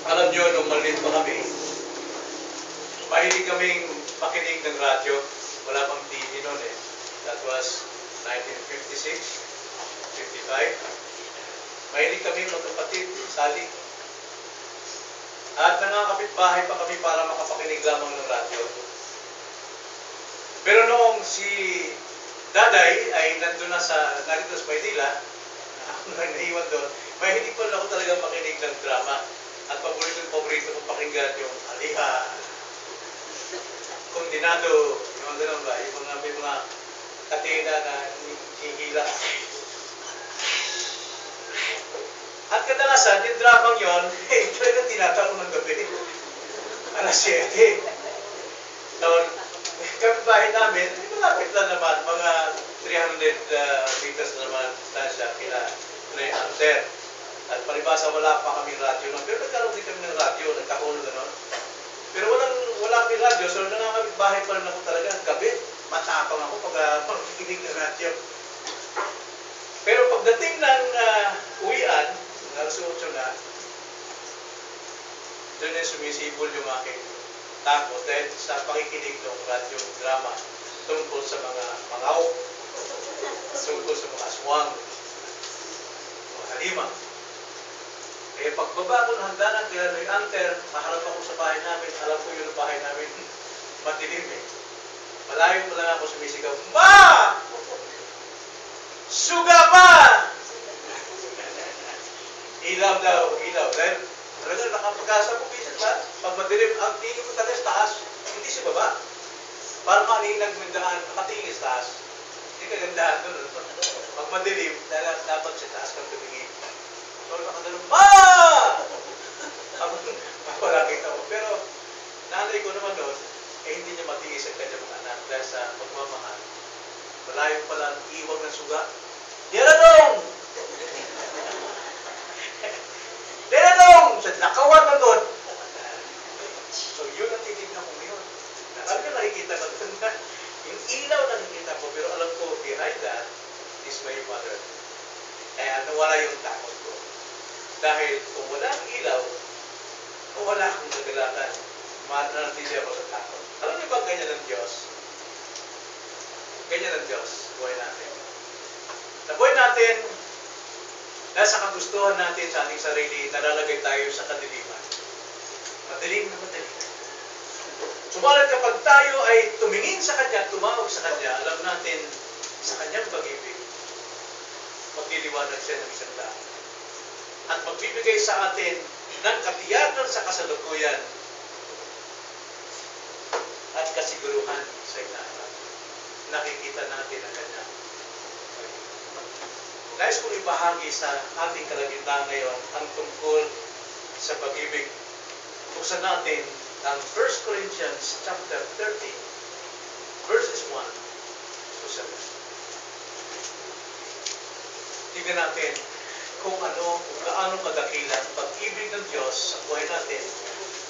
Alam nyo, nung maliit pa kami, mahilig kaming makinig ng radyo. Wala pang TV noon eh. That was 1956, 55. Mahilig kaming magkapatid, sali. At nangakapit-bahay pa kami para makapakinig lamang ng radyo. Pero noong si Daday ay nandun na narito sa Maynila, ako na naiwan doon, mahilig pa ako talaga makinig ng drama. At paborito kong pakinggan yung Aliha, Kondinado, yung gano'n ba? Yung may mga katena na hihila. At kadalasan, yung dramang yun, talagang tinatawag ng gabi. Alas 7. So, kapit-bahay namin, malapit lang naman, mga 300 meters naman distansya kila Hunter. At palibasa wala pa kami radyo noon. Pero nagkaroon din kami ng radyo, nagkakuno gano'n. Pero wala kami radyo, so nangangapit-bahay pa rin ako talaga. Gabi, matapang ako pag makikinig ng radyo. Pero pagdating ng uwian, alas 8 na, doon ay sumisibol yung aking takot dahil sa pakikinig ng radyo drama tungkol sa mga mangaw, tungkol sa mga aswang, mga halima. Eh, pagbaba ko ng hagdanan kaya may Hunter, maharap ako sa bahay namin, alam ko yung bahay namin, madilim eh. Malayo ko lang ako sumisigaw, Ma! Suga ma! Ilaw daw, ilaw. Dahil talaga nakapagkasa ko pisan ba? Pag madilim, ang tingin ko talaga sa taas, hindi sa baba. Para maninag ng daan, nakatingin sa taas. Hindi kagandahan doon. Pag madilim, dapat sa taas kang tumingin. So, nakagano'n, Ma! Wala kita ko. Pero, nanay ko naman doon, hindi niya matiis ang kanyang mga anak dahil sa pagmamahal. Malayo pala ang iwag ng suga. Diyanong! Diyanong! Sa nakawan na doon. So, yun ang titignan ko ngayon. Alam niyo, nakikita ko doon na yung ilaw na nakikita ko, pero alam ko, behind that is my mother. Kaya nawala yung takot ko. Dahil kung wala ang ilaw, kung wala akong nagalakan, mananatili ako sa takot. Alam niyo ba ganyan ng Diyos? Ganyan ang Diyos, buhay natin. Sa buhay natin, nasa kagustuhan natin sa ating sarili, nalalagay tayo sa kadiliman. Madilim na madilim. Subalit kapag tayo ay tumingin sa Kanya, tumawag sa Kanya, alam natin sa Kanyang pag-ibig, magliliwanag siya ng isang daan. At magbibigay sa atin ng katiyakan sa kasalukuyan at kasiguruhan sa inaharap. Nakikita natin ang Kanya. Nais kong ibahagi sa ating kalagitnaan ngayon ang tungkol sa pag-ibig. Buksan natin ang 1 Corinthians chapter 13, verses 1 to 7. Tignan natin kung gaano kadakilang pag-ibig ng Diyos sa buhay natin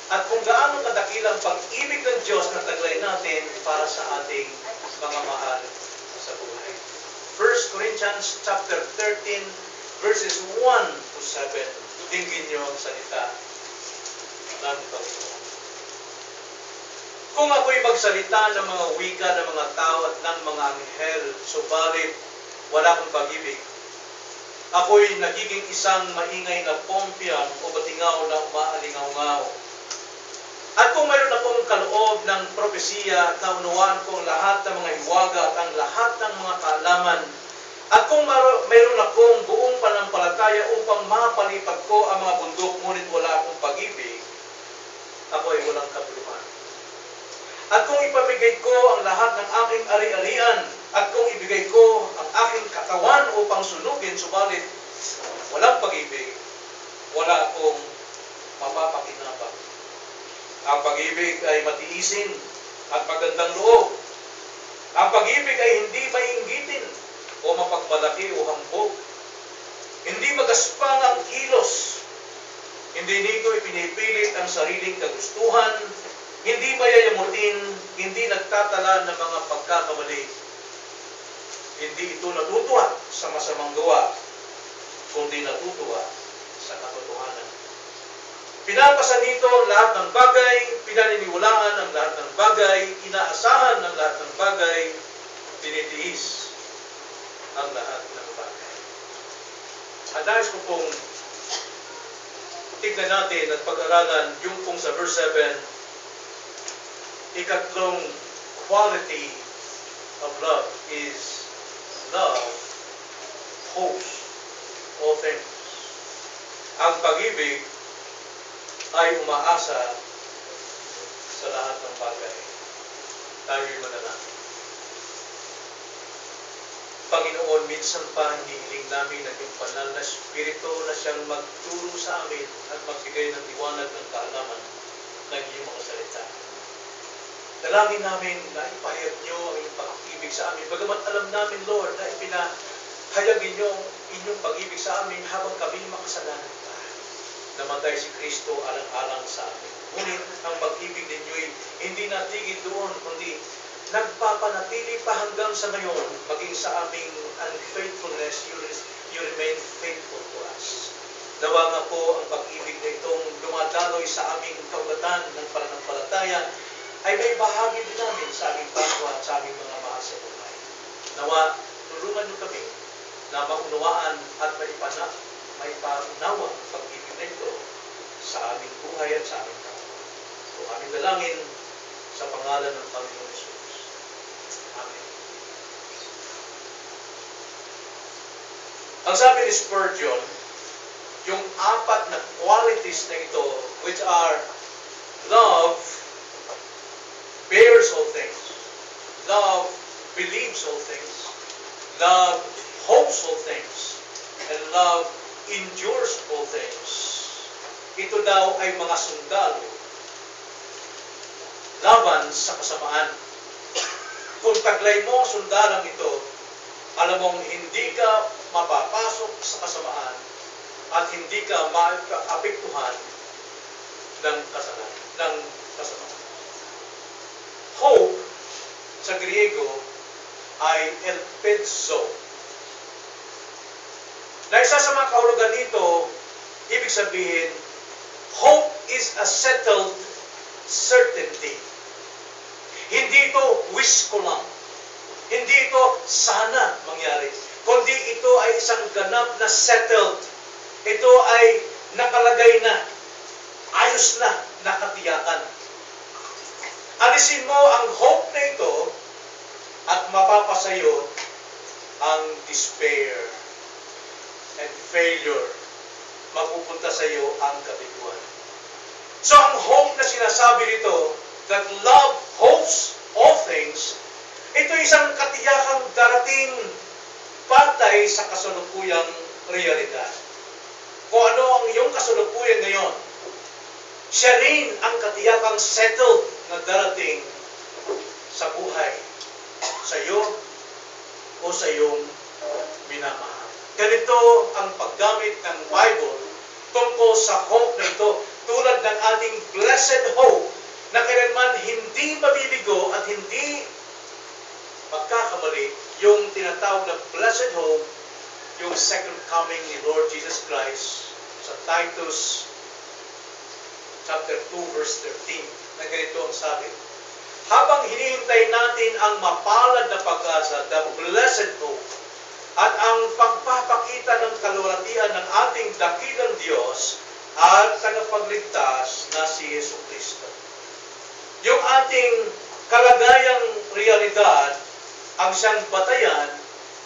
at kung gaano kadakilang pag-ibig ng Diyos na taglay natin para sa ating mga mahal sa buhay. 1 Corinthians chapter 13, verses 1 to 7. Tingin niyo ang salita ng Panginoon. Kung ako'y magsalita ng mga wika ng mga tao at ng mga anghel, subalit wala akong pag-ibig, ako'y nagiging isang maingay na pompian o batingaw na umaalingaw-ngaw. At kung mayroon akong kaloob ng propesiya, naunawaan ko ang lahat ng mga hiwaga at ang lahat ng mga kaalaman, at kung mayroon akong buong panampalataya upang mapalipad ko ang mga bundok, ngunit wala akong pag-ibig, ako ay walang kabuluhan. At kung ipamigay ko ang lahat ng aking ari-arian, at kung ibigay ko ang aking katawan upang sunugin, subalit walang pag-ibig, wala akong mapapakinabang. Ang pag-ibig ay matiisin at magandang loob. Ang pag-ibig ay hindi mainggitin o mapagmalaki o hambog. Hindi magaspang ang kilos. Hindi nito ipinipilit ang sariling kagustuhan. Hindi mayayamutin. Hindi nagtatala ng mga pagkakamali. Hindi ito natutuwa sa masamang gawa, kundi natutuwa sa katotohanan. Pinapasa nito ang lahat ng bagay, pinaniniwalaan ang lahat ng bagay, inaasahan ang lahat ng bagay, tinitiis ang lahat ng bagay. At nais ko pong tignan natin at pag-aralan yung pong sa verse 7, ikatlong quality of love is love hopes all things. Ang pag-ibig ay umaasa sa lahat ng bagay. Tayo'y manalangin. Panginoon, minsan pa hinihiling namin ang iyong banal na Espiritu na siyang magturo sa amin at magbigay ng liwanag ng kaalaman ng iyong mga salita. Dalangin namin na ipahayag niyo ang iyong pag-ibig sa amin. Bagamat alam namin, Lord, na ipinahayag niyo ang inyong pag-ibig sa amin habang kami makasalanan pa. Namatay si Kristo alang-alang sa amin. Ngunit ang pag-ibig ninyo'y hindi natigil doon, kundi nagpapanatili pa hanggang sa ngayon, maging sa aming unfaithfulness, you remain faithful to us. Nawa nga po ang pag-ibig na itong dumadaloy sa aming kaugatan ng pananampalataya ay may bahagi din namin sa aming kapwa at sa aming mga mahal sa buhay. Nawa, tulungan niyo kami na maunawaan at maipaunawa ang pag-ibig na ito sa aming buhay at sa aming kapwa. Kung aming dalangin sa pangalan ng Panginoon Jesus. Amen. Ang sabi ni Spurgeon, yung apat na qualities na ito, which are love bears all things, love believes all things, love hopes all things, and love endures all things. Ito daw ay mga sundalo laban sa kasamaan. Kung taglay mo ang sundalang ito, alam mong hindi ka mapapasok sa kasamaan at hindi ka maapektuhan ng kasamaan. Hope sa Griego ay elpedzo. Na isa sa mga kahulugan nito, ibig sabihin, hope is a settled certainty. Hindi ito wish ko lang. Hindi ito sana mangyari. Kundi ito ay isang ganap na settled. Ito ay nakalagay na, ayos na, nakatiyakan. Alisin mo ang hope na ito at mapapasayo ang despair and failure. Mapupunta sa iyo ang kabiguan. So ang hope na sinasabi nito, that love hopes all things, ito isang katiyakang darating patay sa kasalukuyang realidad. Kung ano ang iyong kasalukuyan ngayon, siya rin ang katiyakang settled na darating sa buhay, sa iyo o sa iyong minamahal. Ganito ang paggamit ng Bible tungkol sa hope na ito, tulad ng ating blessed hope na kailanman hindi mabibigo at hindi magkakamali yung tinatawag na blessed hope, yung second coming ni Lord Jesus Christ sa Titus chapter 2 verse 13 na ganito ang sabi. Habang hinihintay natin ang mapalad na pag-asa, the blessed hope, at ang pagpapakita ng kalwalatian ng ating dakilang Diyos at tagapagligtas na si Yesu Kristo. Yung ating kalagayang realidad ang siyang batayan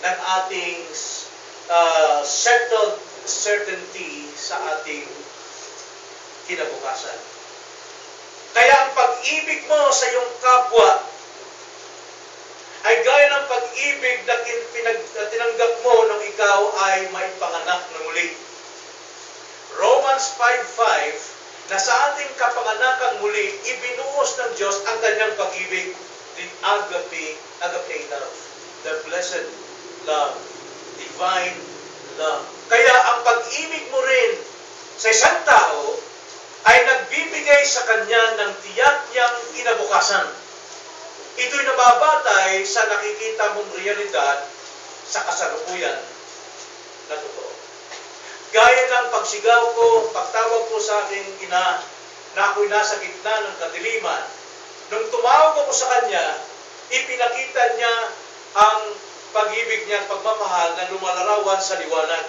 ng ating settled certainty sa ating kinabukasan. Kaya ang pag-ibig mo sa iyong kapwa ay gaya ng pag-ibig na tinanggap mo nung ikaw ay maipanganak na muli. Romans 5:5, na sa ating kapanganakang muli, ibinuhos ng Diyos ang kanyang pag-ibig, the agape love, the blessed love, divine love. Kaya ang pag-ibig mo rin sa isang tao ay nagbibigay sa kanya ng tiyak niyang kinabukasan. Ito'y nababatay sa nakikita mong realidad sa kasalukuyan na totoo. Gaya ng pagsigaw ko, pagtawag ko sa aking ina, na ako'y nasa gitna ng kadiliman. Nung tumawag ako sa kanya, ipinakita niya ang pag-ibig niya at pagmamahal na lumalarawan sa liwanag.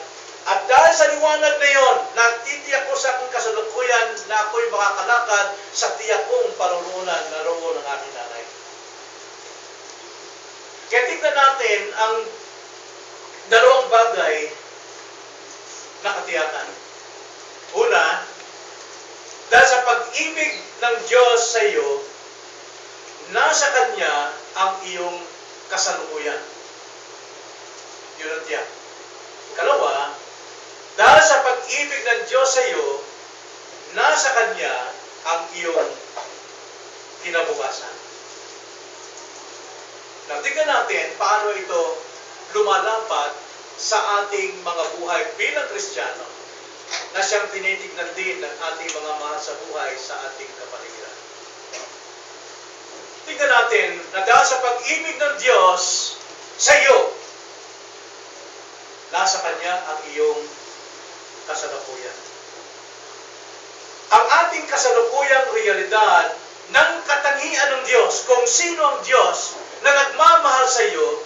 At dahil sa liwanag na yon, nagtitiyak ko sa aking kasalukuyan na ako'y makakalakad sa tiyak kong paruroonan na roon ng aking nanay. Kaya tignan natin ang dalawang bagay na katiyakan. Una, dahil sa pag-ibig ng Diyos sa iyo, nasa Kanya ang iyong kasalukuyan. Yun ang tiyak. Ikalawa, dahil sa pag-ibig ng Diyos sa iyo, nasa Kanya ang iyong kinabukasan. Tingnan natin paano ito lumalapat sa ating mga buhay bilang Kristiyano na siyang tinitignan din ng ating mga mahal sa buhay sa ating kapaligiran. Tingnan natin na dahil sa pag-ibig ng Diyos sa iyo, nasa Kanya ang iyong kasalukuyan. Ang ating kasalukuyang realidad ng katangian ng Diyos, kung sino ang Diyos na nagmamahal sa iyo,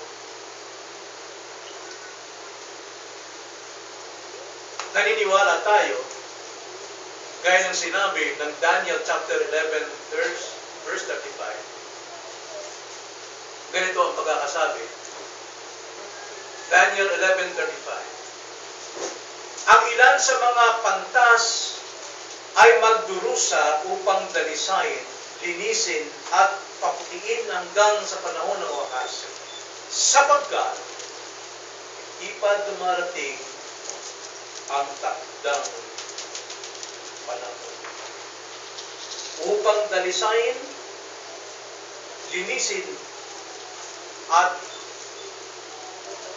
naniniwala tayo, gaya ng sinabi ng Daniel chapter 11, verse 35. Ganito ang pagkakasabi. Daniel 11:35. Ang ilan sa mga pantas ay magdurusa upang dalisayin, linisin at paputiin hanggang sa panahon ng wakas. Sapagkat di pa dumarating ang takdang panahon. Upang dalisayin, linisin at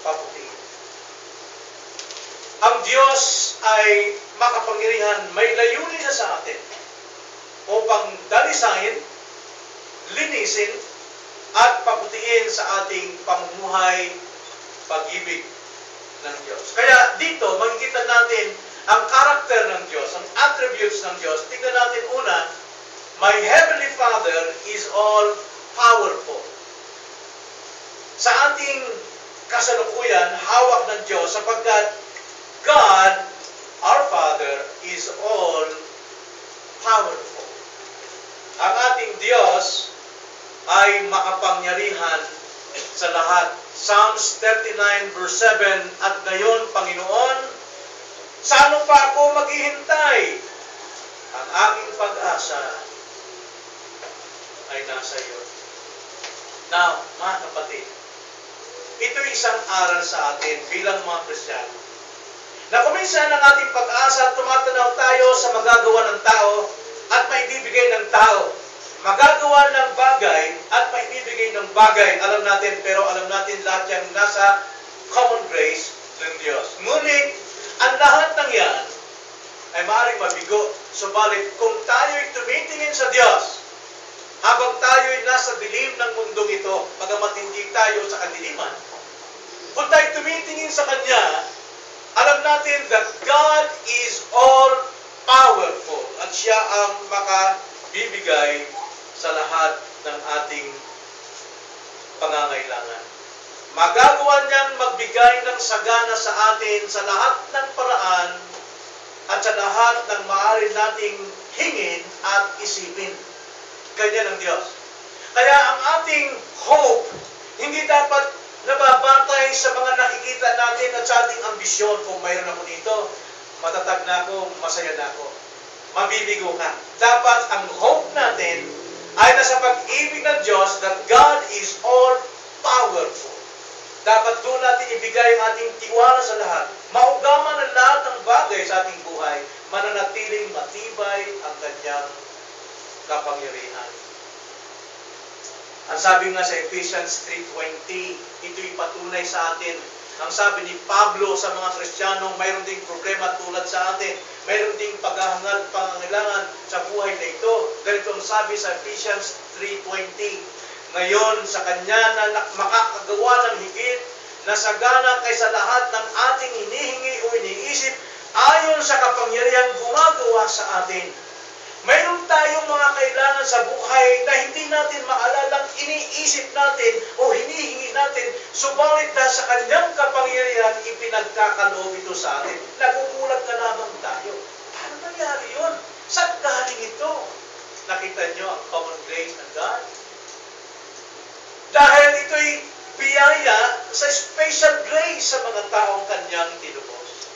paputiin. Ang Diyos ay makapangyarihan, may layunin na sa atin upang dalisayin, linisin, at paputiin sa ating pamumuhay, pag-ibig ng Diyos. Kaya dito, makikita natin ang karakter ng Diyos, ang attributes ng Diyos. Tingnan natin una, my Heavenly Father is all powerful. Sa ating kasalukuyan, hawak ng Diyos sapagkat God, our Father, is all powerful. Ang ating Diyos ay makapangyarihan sa lahat. Psalms 39 verse 7, at ngayon, Panginoon, sa ano pa ako maghihintay? Ang aking pag-asa ay nasa iyo. Now, mga kapatid, ito isang aral sa atin bilang mga Kristiyano. Na kuminsan ang ating pag-asa, tumatanaw tayo sa magagawa ng tao at maibibigay ng tao. Magagawa ng bagay at maibibigay ng bagay. Alam natin, pero alam natin lahat yan nasa common grace ng Diyos. Ngunit, ang lahat ng yan ay maaaring mabigo. Subalit, kung tayo'y tumitingin sa Diyos, habang tayo'y nasa dilim ng mundong ito, bagamat hindi tayo sa kadiliman, kung tayo'y tumitingin sa Kanya, alam natin that God is all powerful at siya ang makabibigay sa lahat ng ating pangangailangan. Magagawa niyang magbigay ng sagana sa atin sa lahat ng paraan at sa lahat ng maaari nating hingin at isipin. Ganyan ang Diyos. Kaya ang ating hope, hindi dapat nababantay sa mga nakikita natin at sa ating ambisyon. Kung mayroon ako dito, matatag na ako, masaya na ako. Mabibigo ka. Dapat ang hope natin ay nasa pag-ibig ng Diyos that God is all powerful. Dapat doon natin ibigay ang ating tiwala sa lahat. Maugaman ang lahat ng bagay sa ating buhay, mananatiling matibay ang kanyang kapangyarihan. Ang sabi nga sa Ephesians 3:20, ito'y patunay sa atin. Ang sabi ni Pablo sa mga Kristiyano, mayroon ding problema tulad sa atin. Mayroon ding paghahangad, pangangailangan sa buhay na ito. Ganito ang sabi sa Ephesians 3:20. Ngayon, sa Kanya na makakagawa ng higit na sagana kaysa lahat ng ating hinihingi o iniisip, makapangyarihang gumagawa sa atin. Mayroon tayong mga kailangan sa buhay na hindi natin maalalang iniisip natin o hinihingi natin, subalit dahil sa kanyang kapangyarihan, ipinagkakaloob ito sa atin. Nagugulat na lamang tayo. Paano nangyari yun? Saan galing ito? Nakita niyo ang common grace ng God? Dahil ito'y biyaya sa special grace sa mga taong kanyang tinubos.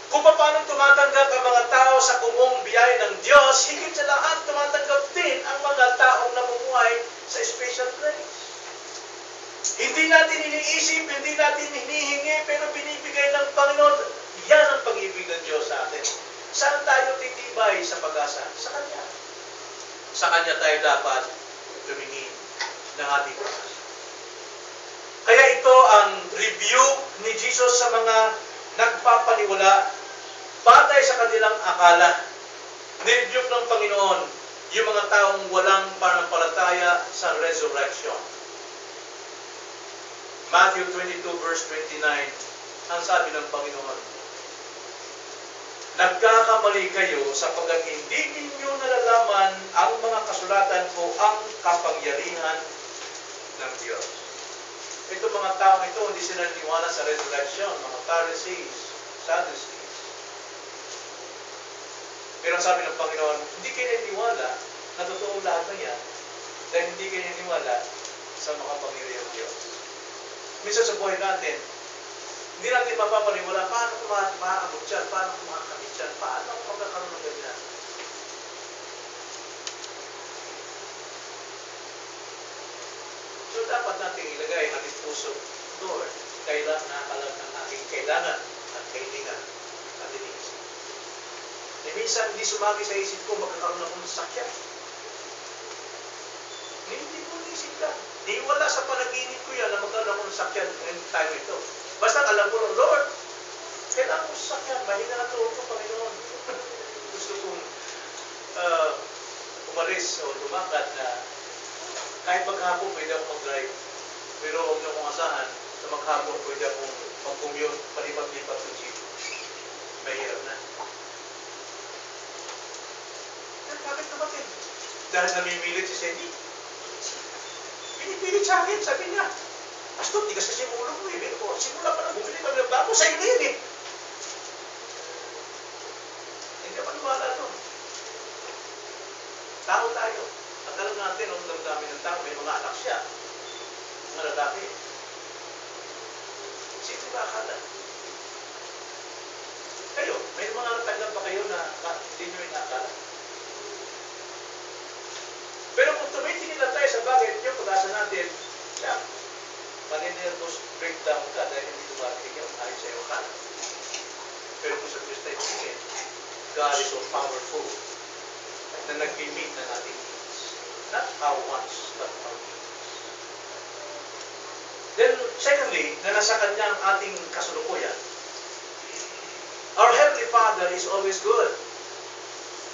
Kung paano tumatanggap ang mga tao sa kumong biyaya ng Diyos, higit sa lahat tumatanggap din ang mga taong namumuhay sa special grace. Hindi natin iniisip, hindi natin hinihingi, pero binibigay ng Panginoon. Yan ang pag-ibig ng Diyos sa atin. Saan tayo titibay sa pag-asa? Sa Kanya. Sa Kanya tayo dapat tumingin ng ating pag-asa. Kaya ito ang rebuke ni Jesus sa mga nagpapaniwala batay sa kanilang akala. Nirebuke ng Panginoon yung mga taong walang pananampalataya sa resurrection. Matthew 22 verse 29, ang sabi ng Panginoon, nagkakamali kayo sapagkat hindi ninyo nalalaman ang mga kasulatan o ang kapangyarihan ng Diyos. Ito mga taong ito, hindi sila naniwala sa resurrection, mga Pharisees, Sadducees. Pero ang sabi ng Panginoon, hindi kayo naniwala na totoo lahat na yan dahil hindi kayo naniwala sa makapangyarihang Diyos. Minsan sa buhay natin, hindi natin mapapaniwala paano kumaabot dyan, paano kumakamit dyan, paano magkakaroon ng ganyan. So dapat natin ilagay ang ating puso, Lord, kailangan nakalag ng aking kailangan at kailangan at iniisip. E minsan hindi sumagi sa isip ko, magkakaroon ako ng sakyan. Hindi ko inisip ka. Di wala sa panaginip ko yan na magkaroon ako ng sakyan ng time ito. Basta alam ko ng Lord, kailangan ko sa sakyan, mahina na ito ko, Panginoon. Gusto kong umalis o lumakad na kahit maghapon pwede akong mag-drive. Pero huwag niyo akong asahan sa maghapon pwede akong mag-commute, palipat-lipat ng jeep. Mahirap na. Bakit naman? Dahil namimilit si Sandy. Pinipilit sa akin, sabi niya, Pastor, di kasi simulo mo eh. Pero simula pa na bumili kami ng bago, sa'yo na yun eh. Hindi ka maniwala doon. Tao tayo. At alam natin, ang damdamin ng tao, may mga anak siya. Mga lalaki. Sino ba akala? Kayo, may mga natanggap pa kayo na hindi nyo inakala? Pero kung tumitingin lang tayo sa bakit yung pag-asa natin, siya, maninervous breakdown ka dahil hindi dumarating yung ayon sa iyo ka. Pero kung sa Diyos tayo tingin, God is so powerful na nag-meet na natin needs. Not our wants, but our needs. Then, secondly, na nasa Kanya ang ating kasulukuyan. Our Heavenly Father is always good.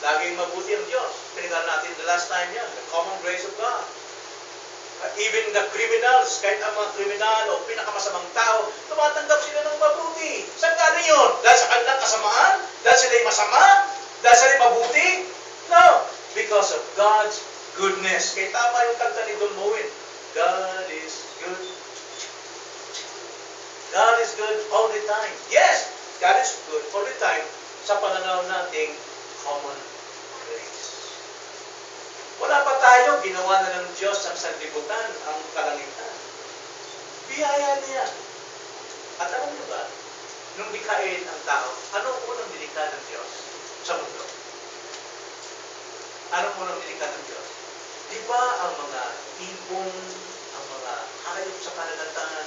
Laging mabuti ang Diyos. Pinigyan natin the last time yan, the common grace of God. Even the criminals, kahit ang mga kriminal o pinakamasamang tao, tumatanggap sila ng mabuti. Saan galing yun? Dahil sa kanilang kasamaan? Dahil sila'y masama? Dahil sila'y mabuti? No. Because of God's goodness. Kaya tama yung kanta ni Don Moen. God is good. God is good all the time. Yes, God is good all the time sa pananaw nating common grace. Wala pa tayo, ginawa na ng Diyos ang sanlibutan, ang kalangitan. Biyaya niya. At alam niyo ba, nung likhain ang tao, anong unang nilikha ng Diyos sa mundo? Anong unang nilikha ng Diyos? Di ba ang mga ibon, ang mga hayop sa kalagatan,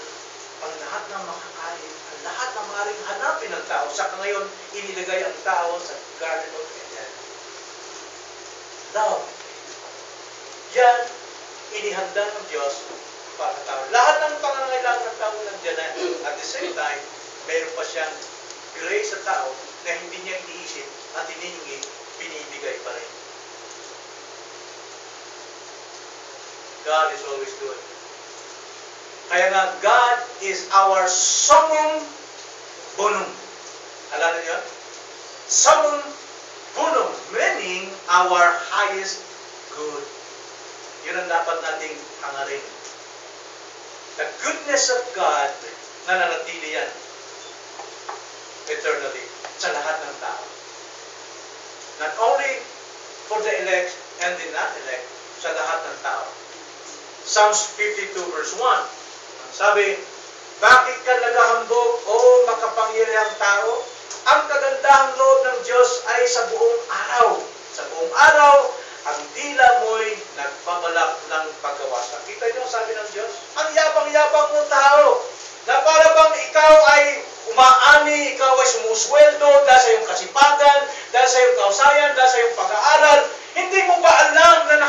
ang lahat ng makakain, ang lahat ng maaaring hanapin ng tao, saka ngayon inilagay ang tao sa Garden of Eden. Love. Yan, inihanda ng Diyos para sa tao. Lahat ng pangangailangan ng tao nandiyan na. At the same time, mayroon pa siyang grace sa tao na hindi niya iniisip at hinihingi, binibigay pa rin. God is always good. Kaya nga, God is our summum bonum. Alala niyo? Summum becoming our highest good. Yun ang dapat nating hangarin. The goodness of God, nananatili yan eternally sa lahat ng tao. Not only for the elect and the not-elect, sa lahat ng tao. Psalms 52 verse 1. Ang sabi, bakit ka naghahambog, o makapangyarihang tao? Ang kagandahang loob ng Diyos ay sa buong araw. Sa buong araw, ang dila mo'y nagpabalak ng pagkawasa. Kita niyo, sabi ng Diyos, ang yabang-yabang mong tao, na para bang ikaw ay umaani, ikaw ay sumusweldo dahil sa iyong kasipagan, dahil sa iyong kausayan, dahil sa iyong pag-aaral. Hindi mo ba alam na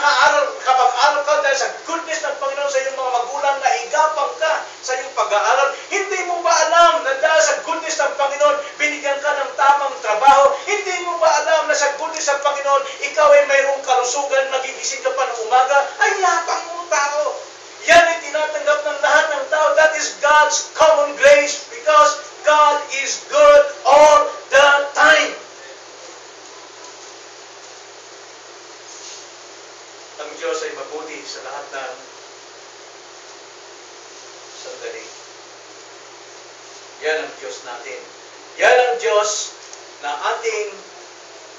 kapag-aral ka dahil sa goodness ng Panginoon sa iyong mga magulang na igapang ka sa iyong pag-aaral? Hindi mo ba alam na dahil sa goodness ng Panginoon, binigyan ka ng tamang trabaho? Hindi mo ba alam na sa goodness ng Panginoon, ikaw ay mayroong kalusugan, magigising ka pa ng umaga? Ay, yapang mo tao! Yan ay tinatanggap ng lahat ng tao. That is God's common grace because God is good all the time. Ang Diyos ay mabuti sa lahat ng sandali. Yan ang Diyos natin. Yan ang Diyos na ating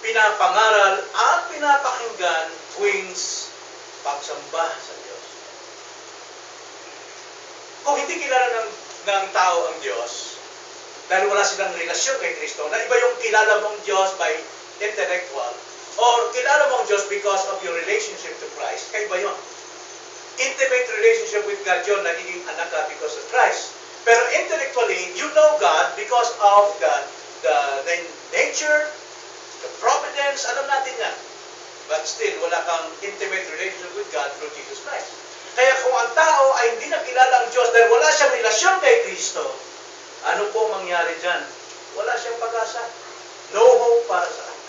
pinapangaral at pinapakinggan tuwing pagsamba sa Diyos. Kung hindi kilala ng tao ang Diyos, dahil wala silang relasyon kay Kristo, na iba yung kilala mong Diyos by intellectual, or kilala mong Diyos because of your relationship to Christ, kaiba yun. Intimate relationship with God yun, nagiging anak ka because of Christ. Pero intellectually, you know God because of the nature, the providence, alam natin yan. But still, wala kang intimate relationship with God through Jesus Christ. Kaya kung ang tao ay hindi nakilala ang Diyos dahil wala siyang relasyon kay Kristo, ano po mangyari dyan? Wala siyang pag-asa. No hope para sa kanya.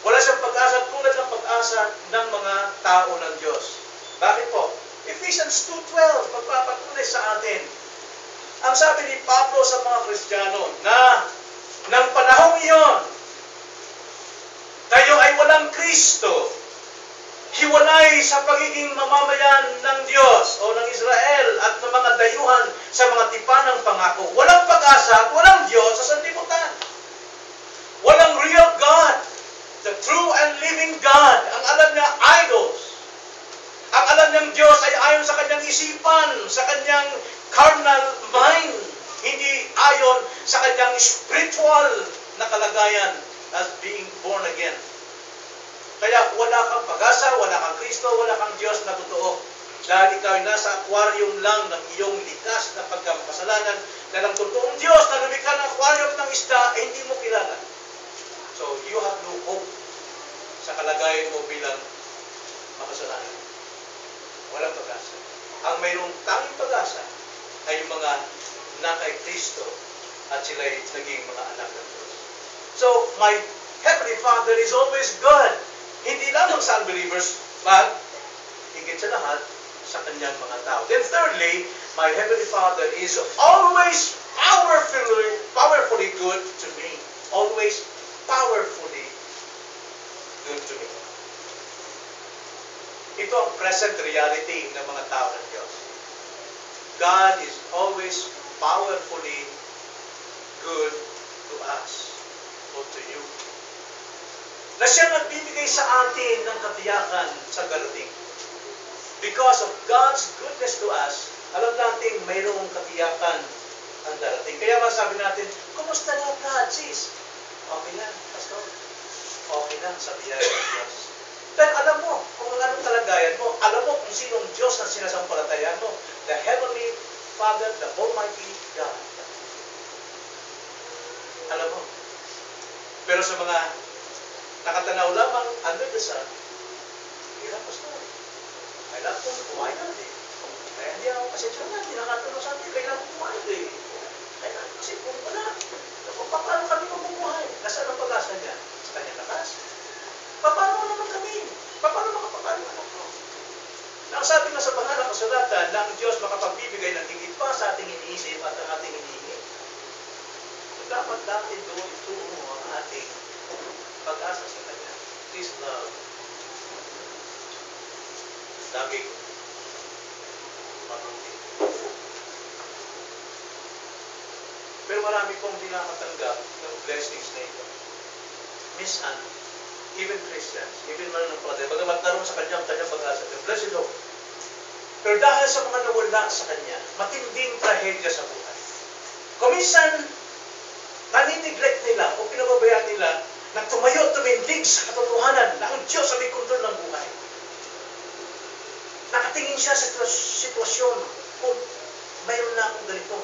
Wala siyang pag-asa tulad ng pag-asa ng mga tao ng Diyos. Bakit po? Ephesians 2:12, magpapatunay sa atin. Ang sabi ni Pablo sa mga Kristiyano na ng panahong iyon, kayo ay walang Kristo, hiwalay sa pagiging mamamayan ng Diyos o ng Israel at ng mga dayuhan sa mga tipan ng pangako. Walang pag-asa at walang Diyos sa sanlibutan. Walang real God, the true and living God. Ang alam niya, idols. Ang alam niyang Diyos ay ayon sa kanyang isipan, sa kanyang carnal mind, hindi ayon sa kanyang spiritual na kalagayan as being born again. Kaya wala kang pag-asa, wala kang Kristo, wala kang Diyos na totoo. Dahil ikaw ay nasa aquarium lang ng iyong likas na pagkakasalanan. Dahil ang totoong Diyos na lumikha ng aquarium ng isda ay hindi mo kilala. So, you have no hope sa kalagayan mo bilang makasalanan. Walang pag-asa. Ang mayroong tanging pag-asa ay yung mga na kay Kristo at sila'y naging mga anak ng Diyos. So, my Heavenly Father is always good. Hindi lamang sa unbelievers, but higit sa lahat sa kanyang mga tao. Then thirdly, my Heavenly Father is always powerfully good to me. Always powerfully good to me. Ito ang present reality ng mga tao ng Diyos. God is always powerfully good to us or to you. Na siya nagbibigay sa atin ng katiyakan sa darating. Because of God's goodness to us, alam natin mayroong katiyakan ang darating. Kaya masabi natin, kumusta na God, sis? Okay lang, pastor. Okay lang sa biyaya ng Diyos. Then alam mo kung anong kalagayan mo. Alam mo kung sinong Diyos na sinasampalatayan mo. The Heavenly Father, the Almighty God. Alam mo. Pero sa mga nakatanaw lamang under the sun, hirap pastor. Kailangan kong kumain na din. Kaya hindi ako pasensya na, hindi nakatanaw sa atin. Kailangan kong kumain din. Kailangan kasi kung wala, paano kami mabubuhay? Nasaan ang pag-asa niya? Sa kanyang lakas. Paano naman kami? Paano makapagano anak mo? Na ang sabi nga sa banal na kasulatan na ang Diyos makapagbibigay ng higit pa sa ating iniisip at ang ating inihingi. So, dapat natin doon ituo ang ating pag-asa sa Kanya. this love laging mabuti. Pero marami pong hindi nakatanggap ng blessings na ito. Minsan, even Christians, even mananampalataya, bagamat naroon sa kanyang pag-asa, bless the Lord. Pero dahil sa mga nawala sa kanya, matinding trahedya sa buhay. Kung minsan, nanineglect nila o pinababayaan nila na tumayo at tumindig sa katotohanan na ang Diyos ang may kontrol ng buhay. Nakatingin siya sa sitwasyon kung mayroon na akong ganito.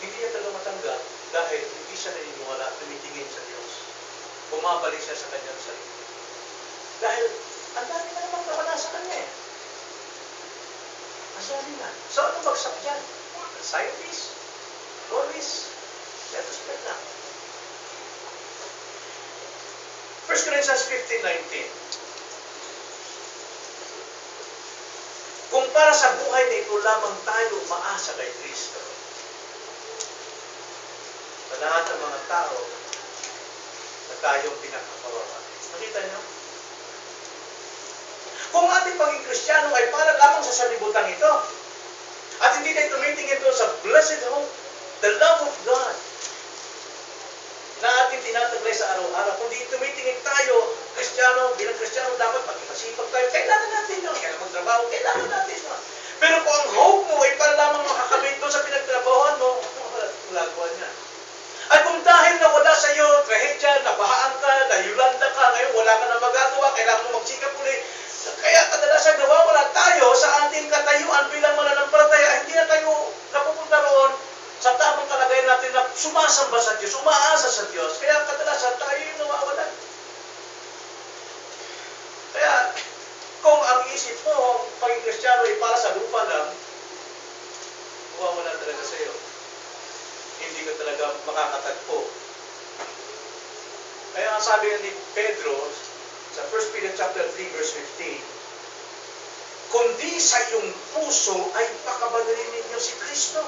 Hindi niya talaga matanggap dahil hindi siya naniniwala at tumitingin sa Diyos. Bumabalik siya sa kanyang sarili. Dahil ang dami na namang nawala sa kanya eh. Ang dami na. So ano bagsak dyan? Scientist? Always retrospect na. 1 Corinthians 15:19. Kung para sa buhay na ito lamang tayo umaasa kay Kristo, sa lahat ng mga tao na tayong pinakakawawa. Nakita niyo? Kung ating pagiging Kristiyano ay para lamang sa sanlibutan ito, at hindi tayo tumitingin doon sa blessed hope, the love of God, na ating tinataglay sa araw-araw, kundi tumitingin tayo, Kristiyano, bilang Kristiyano, dapat magkakasipag tayo. Kailangan natin yun. Kailangan magtrabaho, kailangan natin yun. Pero kung ang hope mo ay para lamang makakamit doon sa pinagtrabahoan mo, magagawa niya. At kung dahil nawala sa iyo, trahedya, nabahaan ka, nayulanda ka, ngayon wala ka na magagawa, kailangan mo magsikap ulit. Kaya kadalasan nawawala tayo sa ating katayuan bilang mananampalataya, hindi na tayo napupunta roon sa tamang kalagayan natin na sumasamba sa Diyos, umaasa sa Diyos. Kaya kadalasan tayo yung nawawalan. Kaya kung ang isip mo, ang pagiging Kristiyano ay para sa lupa lang, mawawala talaga sa iyo. Hindi ka talaga makakatagpo. Kaya ang sabi ni Pedro sa 1 Peter chapter 3 verse 15, kundi sa iyong puso ay pakabanalin ninyo si Kristo.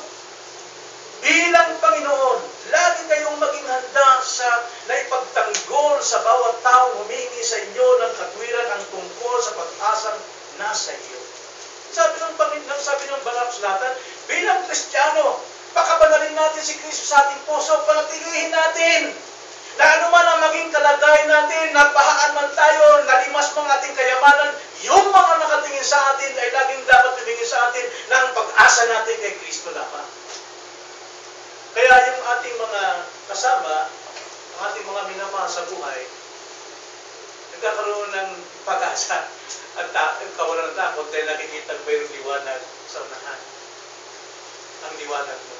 Bilang Panginoon, lagi kayong maging handa sa naipagtanggol sa bawat taong humingi sa inyo ng katwiran ang tungkol sa pag-asang nasa iyo. Sabi ng banal na kasulatan, bilang Kristiyano, pakabanalin natin si Kristo sa ating puso, panatilihin natin na anuman ang maging kalagayan natin, nabahaan man tayo, nalimas mang ating kayamanan, yung mga nakatingin sa atin ay laging dapat tumingin sa atin na ang pag-asa natin kay Kristo lamang. Kaya yung ating mga kasama, ang ating mga minamahal sa buhay, nagkakaroon ng pag-asa at kawalan ng takot dahil nakikita mayroong liwanag sa unahan. Ang liwanag mo.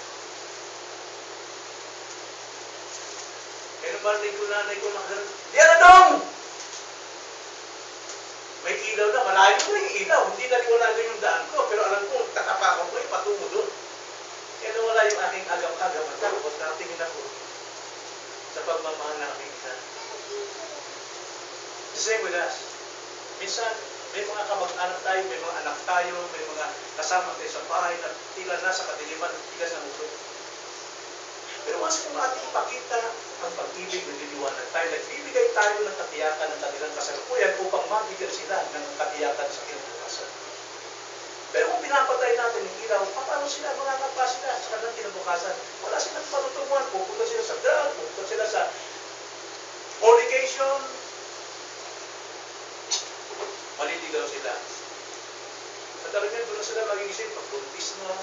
Kaya naman nanay ko nakagalan, diyan na dong! May ilaw na, malayo na yung ilaw. Hindi na liwanagan yung daan ko, pero alam ko, takapakan ko, patungo doon. Kaya nawala yung aking agam-agam at takot, nakatingin ako sa pagmamahal na aking ina. The same with us. Minsan, may mga kamag-anak tayo, may mga anak tayo, may mga kasama tayo sa bahay na tila nasa kadiliman, tigas ng ulo. Pero once kung ating ipakita ang pag-ibig na liliwanag tayo, nagbibigay tayo ng katiyakan ng kanilang kasalukuyan upang mabigyan sila ng katiyakan sa kinabukasan. Pero kung pinapatay natin yung ilaw, paano sila, mangangapa sila sa kanilang kinabukasan? Wala silang panutungan, pupunta sila sa drug, pupunta sila sa fornication, maliligaw sila. Sa talagang doon sila magigising, pag-buntis na,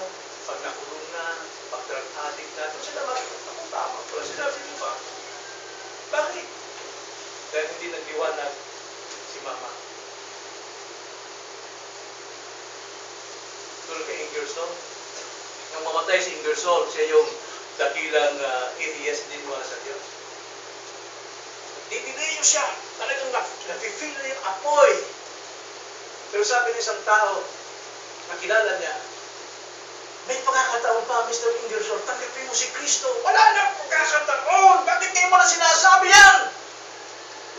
pag nakulong na, pag-drug addict na, doon sila makikita. Wala sila ba? Bakit? Dahil hindi nagliwanag si Mama. Tulad kay Ingersoll. Nang mamatay si Ingersoll, siya yung dakilang atheist din wala sa Diyos. Dinilayo siya. Talagang nafe-feel na yung apoy. Pero sabi ng isang tao, nakilala niya, may pagkakataon pa, Mr. Ingersoll, tanggapin mo si Kristo. Wala na pagkakataon! Bakit ngayon mo na sinasabi yan?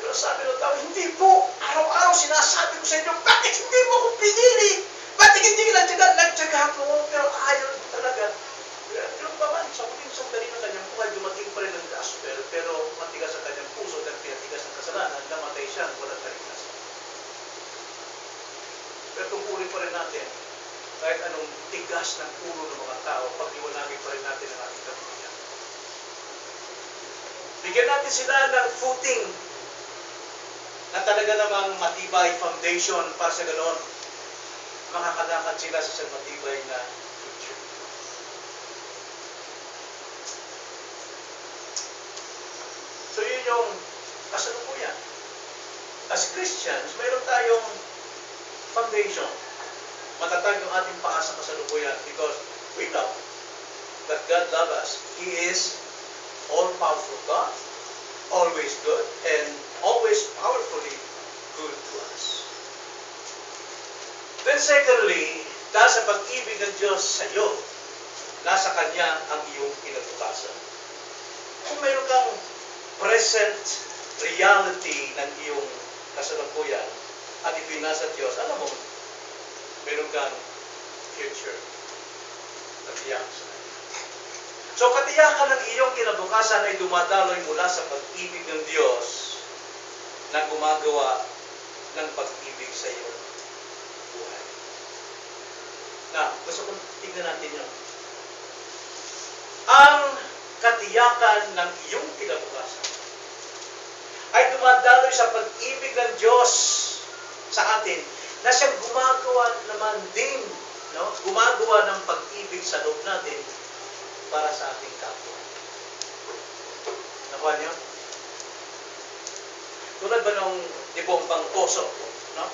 Pero sabi ng tao, hindi po. Araw-araw sinasabi ko sa inyo, bakit hindi mo ko pinili? Bakit hindi nagtyaga ko? Pero ayaw talaga. Pero pa man, sa muling sandali ng kanyang buhay, dumating pa rin ang gospel, pero matigas ang kanyang puso dahil pinatigas ng kasalanan, namatay pa rin natin kahit anong tigas ng ulo ng mga tao, pagliwanagin pa rin natin ang ating kapatiran. Bigyan natin sila ng footing na talaga namang matibay foundation para sa ganoon. Makakalakad sila sa isang matibay na future. So yun yung kasalukuyan. As Christians, mayroon tayong foundation. Matatag yung ating paa sa kasalukuyan because we know that God loves us. He is all-powerful God, always good, and always powerfully good to us. Then secondly, dahil sa pag-ibig ng Diyos sa iyo, nasa Kanya ang iyong kinabukasan. Kung mayroon kang present reality ng iyong kasalukuyan at ipinasa Diyos, alam mo, mayroon kang future na tiyak sa Kanya. So, katiyakan ng iyong kinabukasan ay dumadaloy mula sa pag-ibig ng Diyos na gumagawa ng pag-ibig sa iyong buhay. Na, gusto kong tignan natin yun. Ang katiyakan ng iyong kinabukasan ay dumadaloy sa pag-ibig ng Diyos sa atin na siyang gumagawa naman din, no? Gumagawa ng pag-ibig sa loob natin para sa ating kapwa. Nakuha niyo? Tulad ba nung tibong pang poso, no?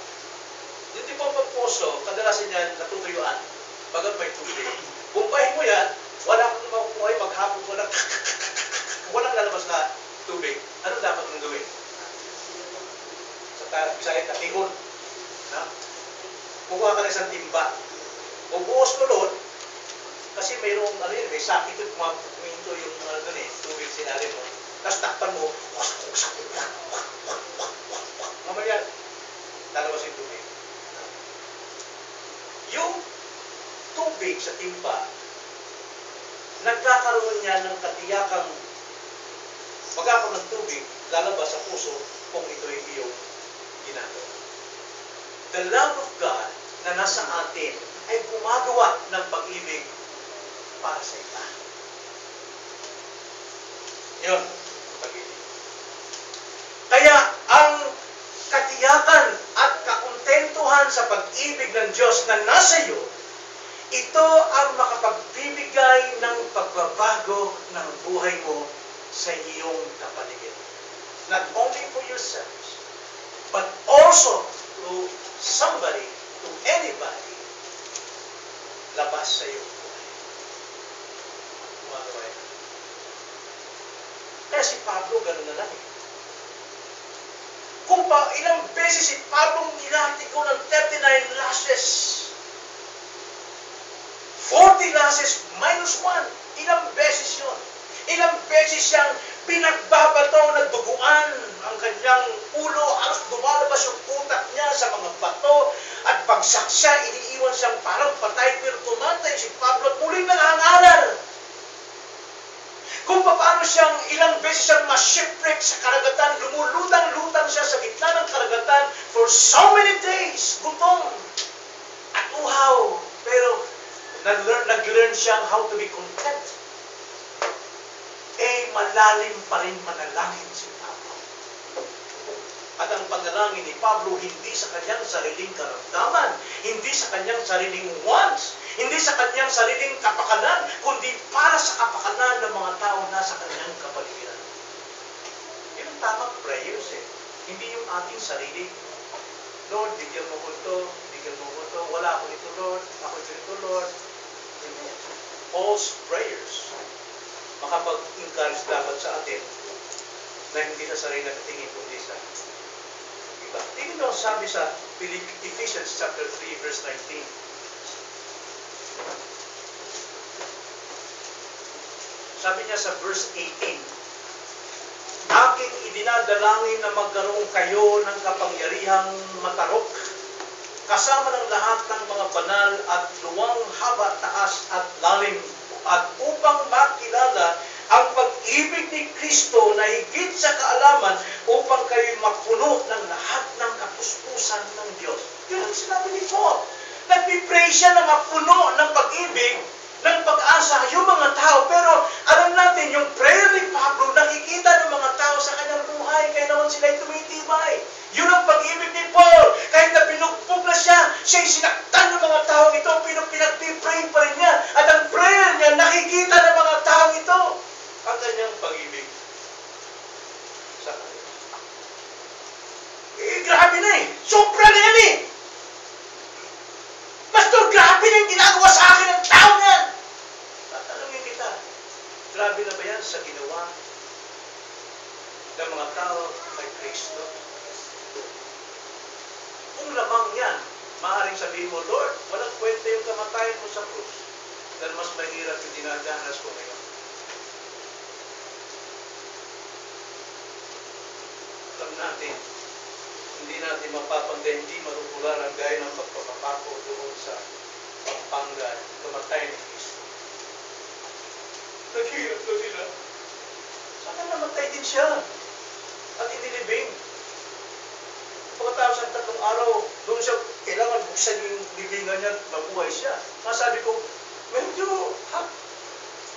Yung tibong pang poso, kadalasan yan natutuyuan. Bagat may tubig. Bumpahin mo yan, wala kang makukuha, maghapon mo lang, walang lalabas na tubig. Ano dapat mong gawin? Sa Bisaya, katihon. No? Kukuha ka ng isang timba. Bubuhos mo doon, kasi mayroong, may sakit doon, kuminto yung tubig sinalim mo. Tapos takpan mo, mamaya, lalabas yung tubig. Yung tubig sa timba, nagkakaroon niya ng katiyakang magkakaroon ng tubig, lalabas sa puso kung ito yung iyong ginagawa. The love of God na nasa atin ay gumagawa ng pag-ibig para sa iba. Yun, pag-ibig. Kaya ang katiyakan at kakontentuhan sa pag-ibig ng Diyos na nasa iyo, ito ang makapagbibigay ng pagbabago ng buhay mo sa iyong kapaligiran. Not only for yourselves, but also to somebody, to anybody, labas sa iyong buhay. Gumagawa yan. Kaya si Pablo, gano'n na lang eh. Kung pa ilang beses si Pablo nilatiko ng 39 lashes, 40 lashes minus 1. Ilang beses yun. Ilang beses siyang pinagbabato na duguan ang kanyang ulo, halos lumalabas yung utak niya sa mga bato, at pagsak siya, iniiwan siyang parang patay, pero tumatay si Pablo at muling nangangaral. Kung paano siyang ilang beses siyang ma-shipwreck sa karagatan, lumulutang-lutang siya sa gitna ng karagatan for so many days, gutom at uhaw, pero nag-learn siyang how to be content. Malalim pa rin manalangin si Pablo. At ang panalangin ni Pablo, hindi sa kanyang sariling karamdaman, hindi sa kanyang sariling wants, hindi sa kanyang sariling kapakanan, kundi para sa kapakanan ng mga tao nasa kanyang kapaligiran. Yun ang tamang prayers eh. Hindi yung ating sarili. Lord, bigyan mo ko ito, bigyan mo ko ito, wala ako nito, Lord, ako dito, Lord. Hindi. Paul's prayers makapag-encourage dapat sa atin na hindi sa sarili nakatingin kundi sa iba. Tingnan mo sabi sa Ephesians chapter 3 verse 19. Sabi niya sa verse 18, aking idinadalangin na magkaroon kayo ng kapangyarihang matarok kasama ng lahat ng mga banal at luwang haba, taas at lalim, at upang makilala ang pag-ibig ni Kristo na higit sa kaalaman, upang kayo'y mapuno ng lahat ng kapuspusan ng Diyos. Yun ang sinabi ni Paul. Nagpipray siya na mapuno ng pag-ibig, ng pag-asa yung mga tao. Pero alam natin, yung prayer ni Pablo, nakikita ng mga tao sa kanyang buhay, kaya naman sila'y tumitibay. Yun ang pag-ibig ni Paul. Kahit na pinugbog na siya'y sinaktan ng mga tao ito, pinagpipray pa rin niya. At ang prayer niya, nakikita ng mga tao ito. Ang kanyang pag-ibig sa kanila. Grabe na eh. Sobra na yan eh. Pastor, grabe na yung ginagawa sa akin ng tao yan. Tatanungin kita, grabe na ba yan sa ginawa ng mga tao kay Kristo? Kung lamang yan, maaaring sabihin mo, Lord, walang kwenta yung kamatayan mo sa krus. Dahil mas mahirap yung dinadanas ko ngayon. Alam natin, hindi natin mapapantay, hindi marupularan gaya ng pagpapapako doon sa Pampanga, kamatay ni Kristo. Naghihirap na sila. Saka namatay din siya. At inilibing. Pagkatapos ng 3 araw, doon siya, kailangan buksan yung libingan niya at mabuhay siya. Masabi ko, medyo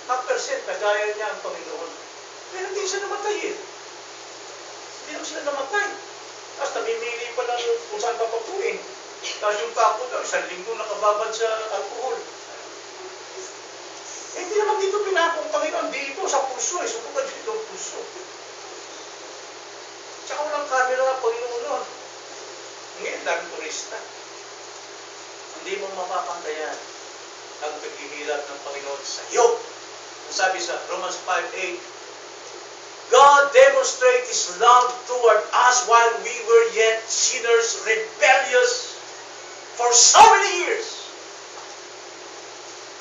half percent na gaya niya ang Panginoon. Pero hindi siya namatay eh. Hindi lang sila namatay. Tapos namimili pa lang kung saan papapuin. Tapos yung kako daw, 1 linggo nakababad sa alcohol. Eh, hindi naman dito pinako ang Panginoon. Dito sa puso eh. Subukan dito ang puso. Tsaka walang camera na Panginoon nun. Ngayon, daming turista. Hindi mo mapapantayan ang paghihirap ng Panginoon sa iyo. Ang sabi sa Romans 5:8, God demonstrated His love toward us while we were yet sinners, rebellious for so many years.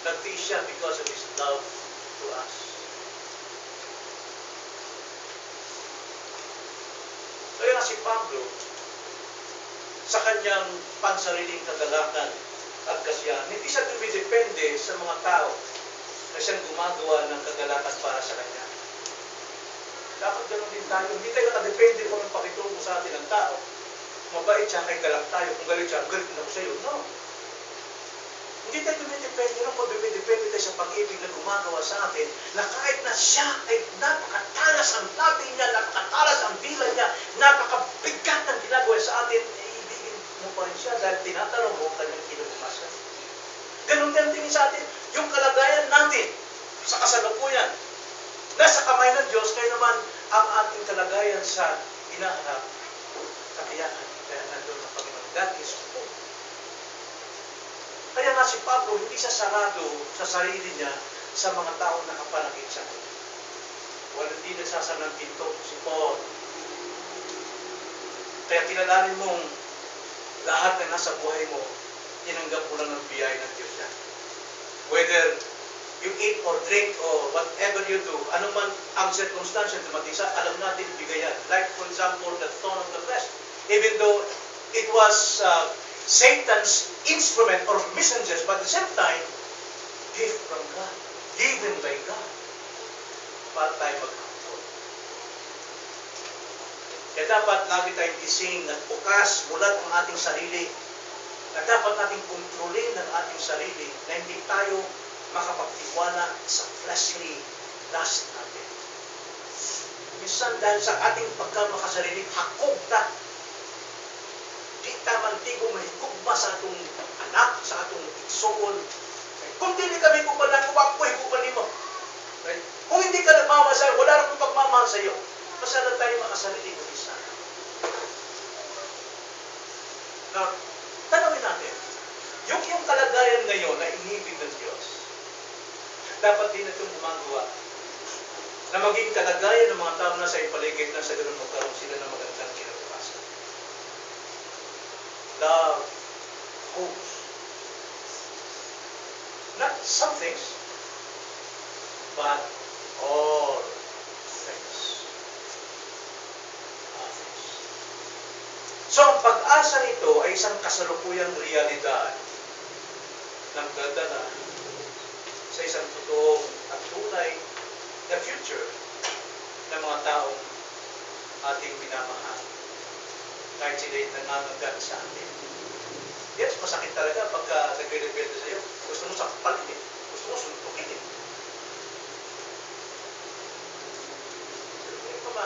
Nagtiis siya because of His love to us. Kaya nga si Pablo, sa kanyang pansariling kagalakan at kasiyahan, hindi siya dumidepende sa mga tao na siyang gumagawa ng kagalakan para sa kanya. Dapat ganoon din tayo. Hindi tayo nakadepende kung ang pakitungo sa atin ng tao. Mabait siya, kay galak tayo. Kung galit siya, galit na ako sa iyo. No. Hindi tayo dumidepende. Nung pag-dumidepende tayo sa pag-ibig na gumagawa sa atin, na kahit na siya ay napakatalas ang labi niya, napakatalas ang bila niya, napakabigat ang ginagawa sa atin, ibigin mo pa rin siya dahil tinatanong mo kanyang kinabukasan. Ganun din tingin sa atin. Yung kalagayan natin sa kasalukuyan, nasa kamay ng Diyos, kaya naman ang ating kalagayan sa hinaharap, kakayahan, kaya nandun ang Panginoon. God is good. Kaya nga si Pablo, hindi siya sarado sa sarili niya sa mga taong nakapanakit sa kanya. Walang hindi nagsasara ng pinto si Paul. Kaya kilalanin mong lahat na nasa buhay mo, tinanggap mo lang ng biyaya ng Diyos yan. Whether you eat or drink or whatever you do, anuman ang circumstance dumating sa, alam natin bigayan. Like for example, the thorn of the flesh. Even though it was Satan's instrument or messengers, but at the same time, gift from God, given by God, para tayo magkakapon. Kaya dapat lagi tayong gising at bukas, mulat ang ating sarili, na dapat nating kontrolin ang ating sarili, na hindi tayo makapagtiwala sa fleshly lust natin. Minsan dahil sa ating pagkamakasarili, hakog na. Di tamantigo mahigugma sa atong anak, sa atong igsoon. Kung hindi kami kupalan, kumapoy kupanin mo. Right? Kung hindi ka nagmamahal, wala rin kong pagmamahal sa iyo. Masarap tayo makasarili ko isa. Now, tanawin natin, yung kalagayan ngayon na inibig ng Diyos, dapat din itong gumagawa na maging kalagayan ng mga tao na sa ipaligid na sa ganun magkaroon sila ng magandang kinabukasan. Love, hope. Not some things, but all things. All things. So, ang pag-asa nito ay isang kasalukuyang realidad ng dadala sa isang totoong at tunay na future ng mga taong ating minamahal. Kahit sila'y nangangagat sa atin. Yes, masakit talaga pagka nagre-rebelde sa'yo. Gusto mo sakpalin eh. Gusto mo suntukin eh. Pero hindi pa ba?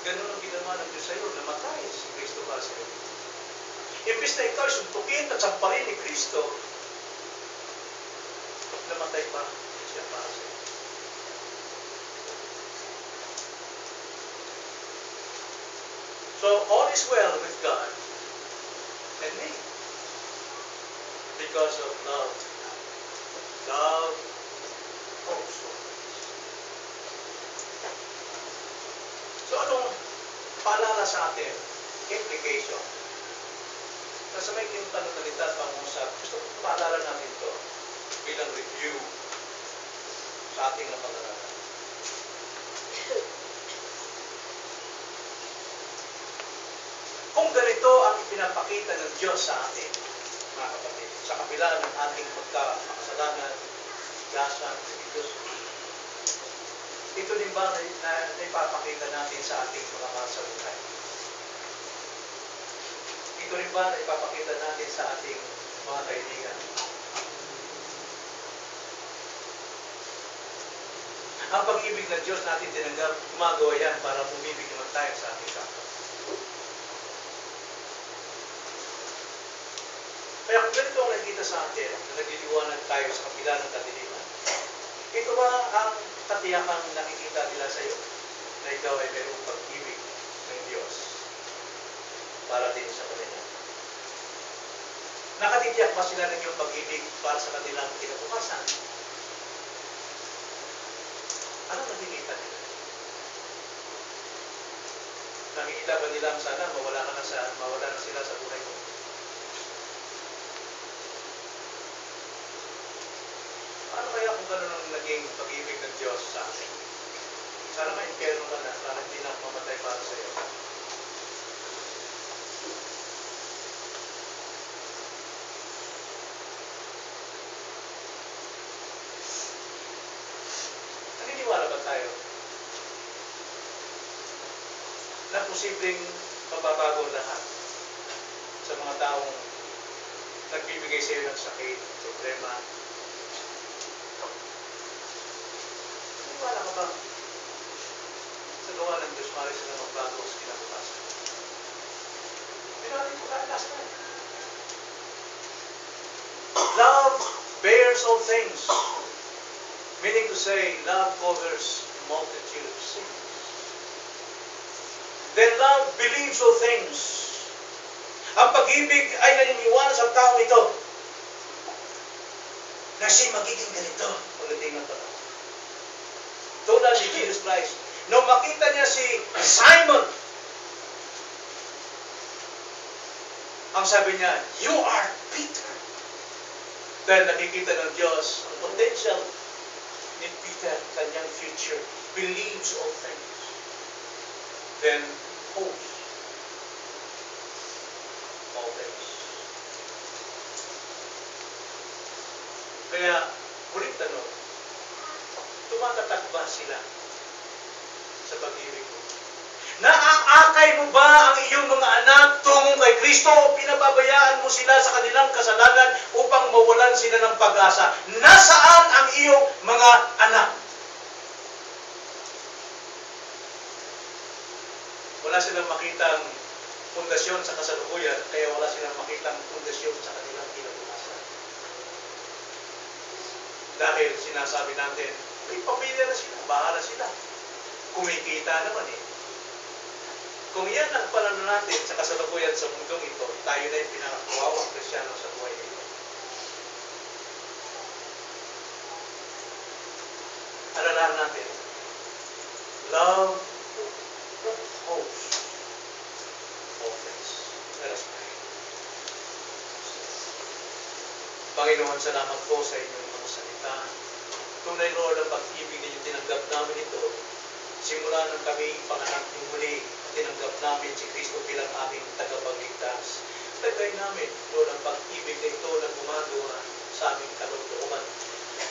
Ganun ang ginawa ng Diyos sa'yo. Namatay si Kristo para sa'yo. Imbis na ikaw suntukin at sampalin ni Kristo, namatay pa siya para sa'yo. So, all is well with God and me because of love. Love also. So, anong paalala sa atin? Implication. Nasa may pananalita at pangusap, gusto ko paalala natin ito bilang review sa ating pag-aaral. Kung ganito ang ipinapakita ng Diyos sa atin, mga kapatid, sa kabila ng ating pagkakasalanan, gasan, Diyos, ito din ba na ipapakita natin sa ating mga mahal sa buhay? Ito rin ba na ipapakita natin sa ating mga kaibigan? Ang pag-ibig ng Diyos natin tinanggap, gumagawa yan para umibig naman tayo sa ating kapwa. Kaya kung ganito ang nakikita sa atin, na nagliliwanag tayo sa kabila ng kadiliman, ito ba ang katiyakang nakikita nila sa iyo na ikaw ay mayroong pag-ibig ng Diyos para din sa kanila? Nakatitiyak ba sila ng iyong pag-ibig para sa kanilang kinabukasan? Ano nakikita nila? Nakikita ba nilang sana mawala na sila sa buhay mo? Ano kaya kung gano'n ang naging pag-ibig ng Diyos sa atin? Sana ma-impyerno ka na para hindi na mamatay para sa iyo. Naniniwala ba tayo na posibleng mababago lahat sa mga taong nagbibigay sa iyo ng sakit, problema? Naniniwala ka ba sa gawa ng Diyos para sila magbago sa kinabukasan? Hindi natin ito last time. Love bears all things. Meaning to say, love covers a multitude of sins. Then love believes all things. Ang pag-ibig ay naniniwala sa tao ito na siya magiging ganito. Ulitin na ito. Tulad ni Jesus Christ. Nung makita niya si Simon, ang sabi niya, "You are Peter." Dahil nakikita ng Diyos ang potential ni Peter, kanyang future, believes all things. Then hopes all things. Kaya, ulit tanong, tumatatak ba sila sa pag-ibig mo? Naaakay mo ba ang iyong mga anak tungong kay Kristo o pinababayaan mo sila sa kanilang kasalanan upang mawalan sila ng pag-asa? Nasaan ang iyong mga anak? Wala silang makitang pundasyon sa kasalukuyan, kaya wala silang makitang pundasyon sa kanilang kinabukasan. Dahil sinasabi natin, may pamilya na sila, bahala sila. Kumikita naman eh. Kung yan ang pananaw natin sa kasalukuyan sa mundong ito, tayo na yung pinakakuwawang Kristyano sa buhay nito. Alalahan natin, love hopes all things. Let us pray. Panginoon, salamat po sa inyong mga salita. Tunay, Lord, ang pag-ibig ninyo tinanggap namin ito. Simula nang kami panganak ng muli, tinanggap namin si Kristo bilang aming tagapagligtas. Tagay namin, Lord, ang pag-ibig na ito na gumagawa sa aming kalooban.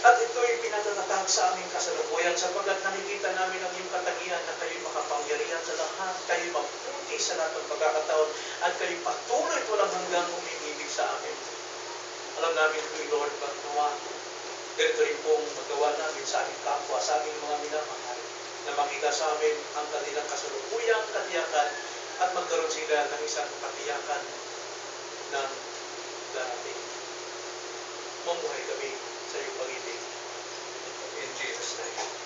At ito'y pinatatatag sa aming kasalukuyan sapagkat nakikita namin ang iyong katangian na kayo'y makapangyarihan sa lahat, kayo'y mabuti sa lahat ng pagkakataon, at kayo'y patuloy walang hanggang umibig sa amin. Alam namin ito'y Lord, pagkawa. Ganito rin pong magawa namin sa aming kapwa, sa aming mga minamahal, na makita sa amin ang kanilang kasalukuyang katiyakan at magkaroon sila ng isang katiyakan ng darating. Mamuhay kami sa iyong pag-ibig. In Jesus' name.